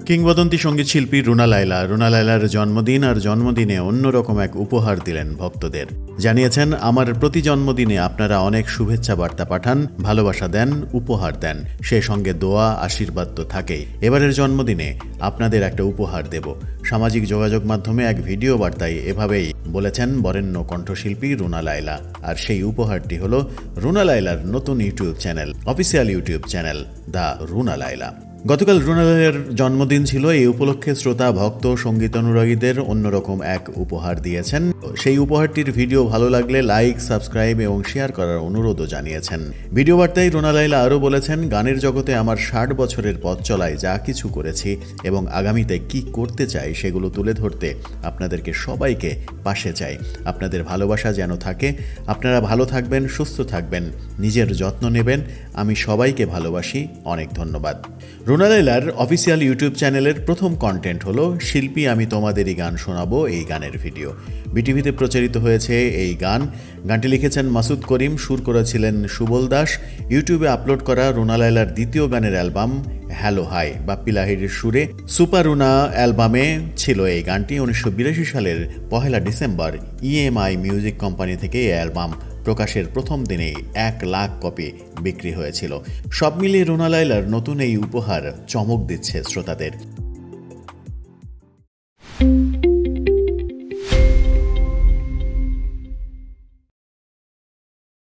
কিংবদন্তি সঙ্গীত শিল্পী রুনা লায়লা রুনা লায়লার জন্মদিন আর জন্মদিনে অন্যরকম এক উপহার দিলেন ভক্তদের। জানিয়েছেন, আমার প্রতি জন্মদিনে আপনারা অনেক শুভেচ্ছা বার্তা পাঠান, ভালোবাসা দেন, উপহার দেন, সেই সঙ্গে দোয়া আশীর্বাদ তো থাকেই। এবারের জন্মদিনে আপনাদের একটা উপহার দেব। সামাজিক যোগাযোগ মাধ্যমে এক ভিডিও বার্তায় এভাবেই বলেছেন বরেণ্য কণ্ঠশিল্পী রুনা লায়লা। আর সেই উপহারটি হলো রুনা লায়লার নতুন YouTube channel, official YouTube channel the Runa Laila. গতকাল রুনা লায়লার জন্মদিন ছিল। এই উপলক্ষে শ্রোতা, ভক্ত, সঙ্গীত অনুরাগীদের অন্যরকম এক উপহার দিয়েছেন। সেই উপহারটির ভিডিও ভালো লাগলে লাইক, সাবস্ক্রাইব এবং শেয়ার করার অনুরোধও জানিয়েছেন। ভিডিও বার্তায় রুনা লায়লা আরও বলেছেন, গানের জগতে আমার 60 বছরের পথ চলায় যা কিছু করেছি এবং আগামীতে কি করতে চাই সেগুলো তুলে ধরতে আপনাদেরকে সবাইকে পাশে চাই। আপনাদের ভালোবাসা যেন থাকে। আপনারা ভালো থাকবেন, সুস্থ থাকবেন, নিজের যত্ন নেবেন। আমি সবাইকে ভালোবাসি। অনেক ধন্যবাদ। রুনা লায়লার অফিসিয়াল ইউটিউব চ্যানেলের প্রথম কন্টেন্ট হলো শিল্পী আমি তোমাদেরই গান শোনাবো, এই গানের ভিডিও। বিটিভিতে প্রচারিত হয়েছে এই গান। গানটি লিখেছেন মাসুদ করিম, সুর করেছিলেন সুবল দাস। ইউটিউবে আপলোড করা রুনা লায়লার দ্বিতীয় গানের অ্যালবাম হ্যালো হাই বাপ্পি লাহিড়ীর সুরে সুপার রুনা অ্যালবামে ছিল এই গানটি। 1982 সালের 1 ডিসেম্বর EMI মিউজিক কোম্পানি থেকে এই অ্যালবাম প্রকাশের প্রথম দিনেই 1 লাখ কপি বিক্রি হয়েছিল। সব মিলিয়ে রুনা লায়লার নতুন এই উপহার চমক দিচ্ছে শ্রোতাদের।